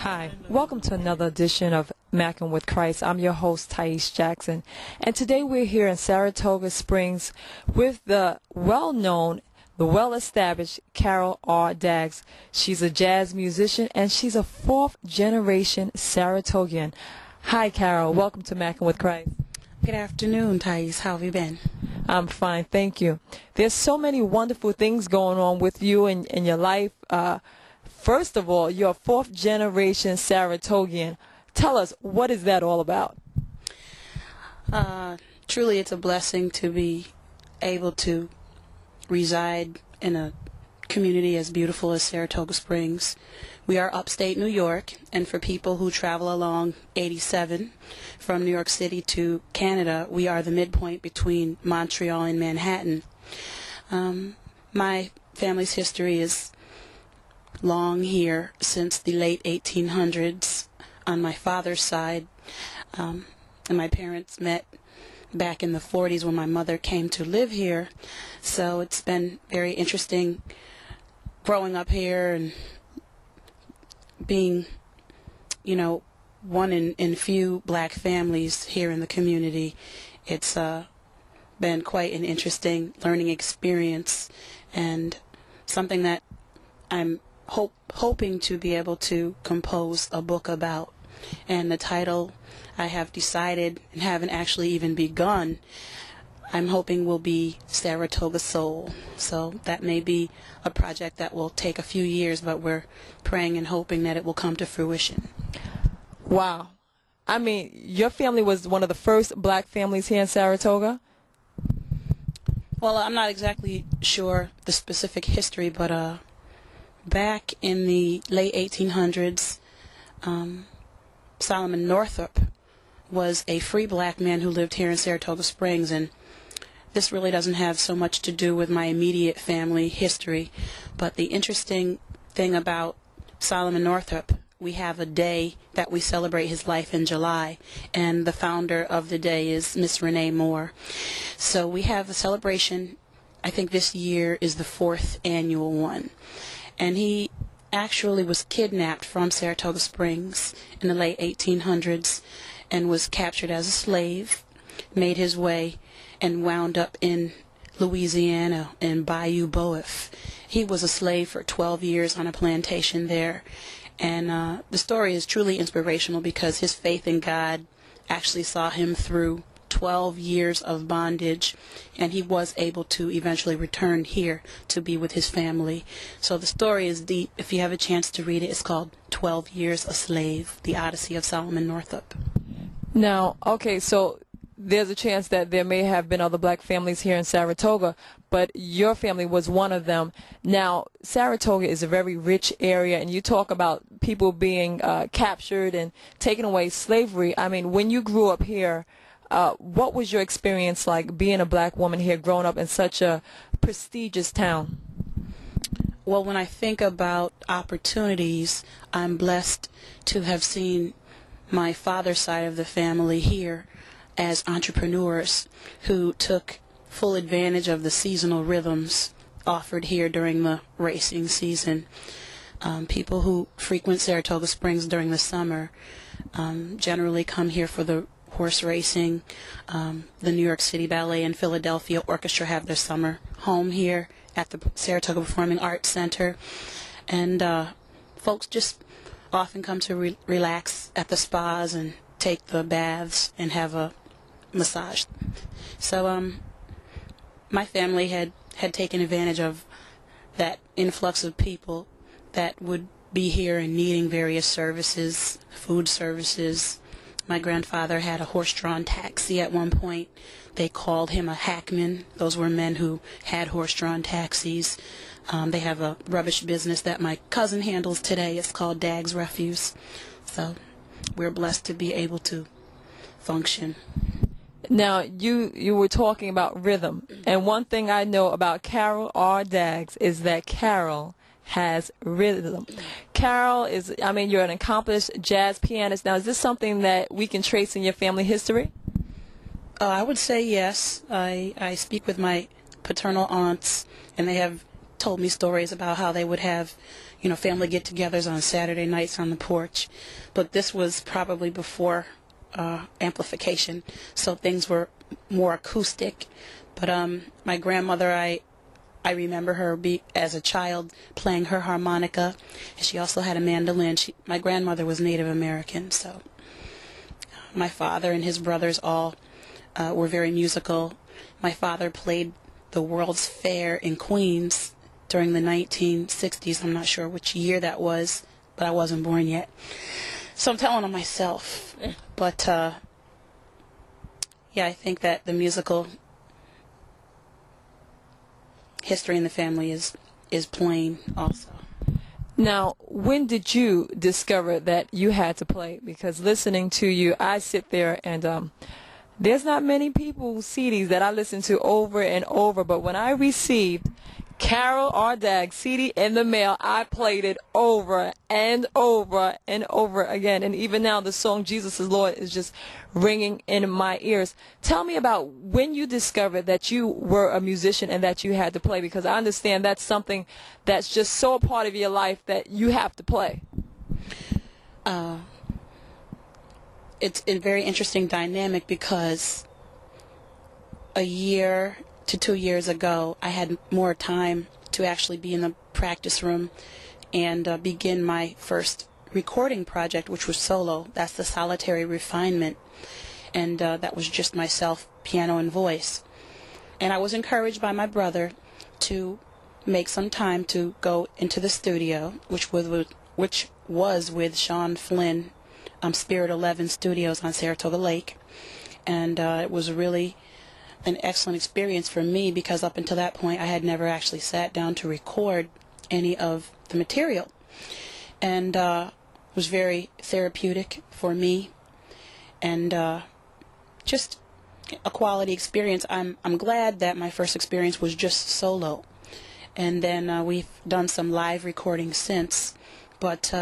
Hi, welcome to another edition of MACKin with Christ. I'm your host, Thais Jackson, and today we're here in Saratoga Springs with the well-known, the well-established Carol R. Daggs. She's a jazz musician, and she's a fourth-generation Saratogian. Hi, Carol. Welcome to MACKin with Christ. Good afternoon, Thais. How have you been? I'm fine, thank you. There's so many wonderful things going on with you in your life. First of all, you're a fourth-generation Saratogian. Tell us, what is that all about? Truly, it's a blessing to be able to reside in a community as beautiful as Saratoga Springs. We are upstate New York, and for people who travel along 87 from New York City to Canada, we are the midpoint between Montreal and Manhattan. My family's history is long here since the late 1800s on my father's side, and my parents met back in the 40s when my mother came to live here. So it's been very interesting growing up here and being, one in few black families here in the community. It's been quite an interesting learning experience and something that I'm hoping to be able to compose a book about. And the title I have decided and haven't actually even begun, I'm hoping will be Saratoga Soul. So that may be a project that will take a few years, but we're praying and hoping that it will come to fruition. Wow. I mean, your family was one of the first black families here in Saratoga? Well, I'm not exactly sure the specific history, but back in the late 1800s, Solomon Northup was a free black man who lived here in Saratoga Springs, and this really doesn't have so much to do with my immediate family history, but the interesting thing about Solomon Northup, we have a day that we celebrate his life in July, and the founder of the day is Miss Renee Moore. So we have a celebration. I think this year is the 4th annual one. And he actually was kidnapped from Saratoga Springs in the late 1800s and was captured as a slave, made his way, and wound up in Louisiana in Bayou Boeuf. He was a slave for 12 years on a plantation there. And the story is truly inspirational because his faith in God actually saw him through 12 years of bondage, and he was able to eventually return here to be with his family. So the story is deep. If you have a chance to read it, it's called 12 Years a Slave, The Odyssey of Solomon Northup. Now, okay, so there's a chance that there may have been other black families here in Saratoga, but your family was one of them. Now, Saratoga is a very rich area, and you talk about people being captured and taken away, slavery. I mean, when you grew up here, what was your experience like being a black woman here, growing up in such a prestigious town? Well, when I think about opportunities, I'm blessed to have seen my father's side of the family here as entrepreneurs who took full advantage of the seasonal rhythms offered here during the racing season. People who frequent Saratoga Springs during the summer generally come here for the horse racing. The New York City Ballet and Philadelphia Orchestra have their summer home here at the Saratoga Performing Arts Center. And folks just often come to relax at the spas and take the baths and have a massage. So my family had taken advantage of that influx of people that would be here and needing various services, food services. My grandfather had a horse-drawn taxi at one point. They called him a hackman. Those were men who had horse-drawn taxis. They have a rubbish business that my cousin handles today. It's called Daggs Refuse. So we're blessed to be able to function. Now, you were talking about rhythm, and one thing I know about Carol R. Daggs is that Carol has rhythm. Carol is, I mean, you're an accomplished jazz pianist. Now, is this something that we can trace in your family history? I would say yes. I speak with my paternal aunts, and they have told me stories about how they would have, family get-togethers on Saturday nights on the porch. But this was probably before amplification, so things were more acoustic. But my grandmother, I remember her as a child playing her harmonica, and she also had a mandolin. My grandmother was Native American, so my father and his brothers all were very musical. My father played the World's Fair in Queens during the 1960s. I'm not sure which year that was, but I wasn't born yet. So I'm telling on myself. But, yeah, I think that the musical history in the family is plain also. Now, when did you discover that you had to play? Because listening to you, I sit there and there's not many people's CDs that I listen to over and over, but when I received Carol R. Daggs CD in the mail, I played it over and over and over again. And even now, the song Jesus is Lord is just ringing in my ears. Tell me about when you discovered that you were a musician and that you had to play, because I understand that's something that's just so a part of your life that you have to play. It's a very interesting dynamic because a year to 2 years ago, I had more time to actually be in the practice room and begin my first recording project, which was solo. That's the Solitary Refinement, and that was just myself, piano and voice. And I was encouraged by my brother to make some time to go into the studio, which was with Sean Flynn, Spirit 11 Studios on Saratoga Lake, and it was really an excellent experience for me because up until that point I had never actually sat down to record any of the material, and it was very therapeutic for me and just a quality experience. I'm glad that my first experience was just solo, and then we've done some live recording since, but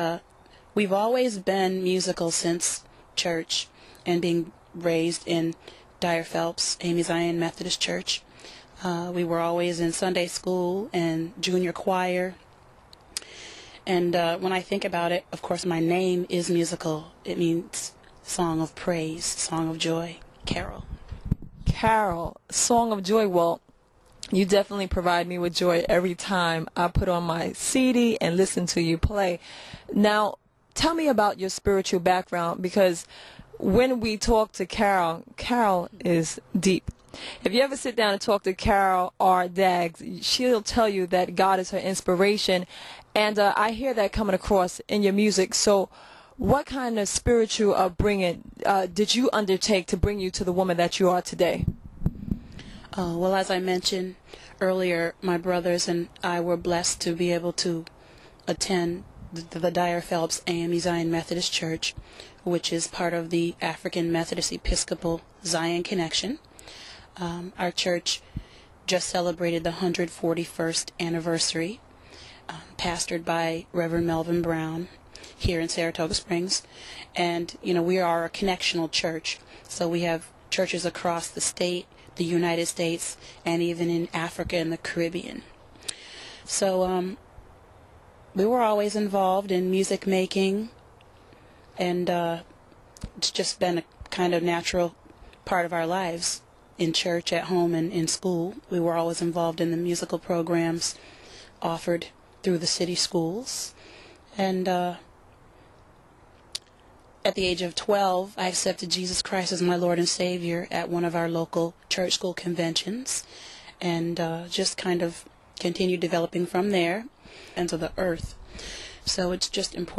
we've always been musical since church and being raised in Dyer Phelps, Amy Zion Methodist Church. We were always in Sunday school and junior choir. And when I think about it, of course, my name is musical. It means song of praise, song of joy, carol. Carol, song of joy. Well, you definitely provide me with joy every time I put on my CD and listen to you play. Now, tell me about your spiritual background, because when we talk to Carol, Carol is deep. If you ever sit down and talk to Carol R. Daggs, she'll tell you that God is her inspiration, and I hear that coming across in your music. So what kind of spiritual upbringing did you undertake to bring you to the woman that you are today? Well, as I mentioned earlier, my brothers and I were blessed to be able to attend the Dyer Phelps AME Zion Methodist Church, which is part of the African Methodist Episcopal Zion Connection. Our church just celebrated the 141st anniversary, pastored by Reverend Melvin Brown here in Saratoga Springs. And, we are a connectional church, so we have churches across the state, the United States, and even in Africa and the Caribbean. So we were always involved in music making, and it's just been a kind of natural part of our lives in church, at home, and in school. We were always involved in the musical programs offered through the city schools. And at the age of 12, I accepted Jesus Christ as my Lord and Savior at one of our local church school conventions, and just kind of continued developing from there into the earth. So it's just important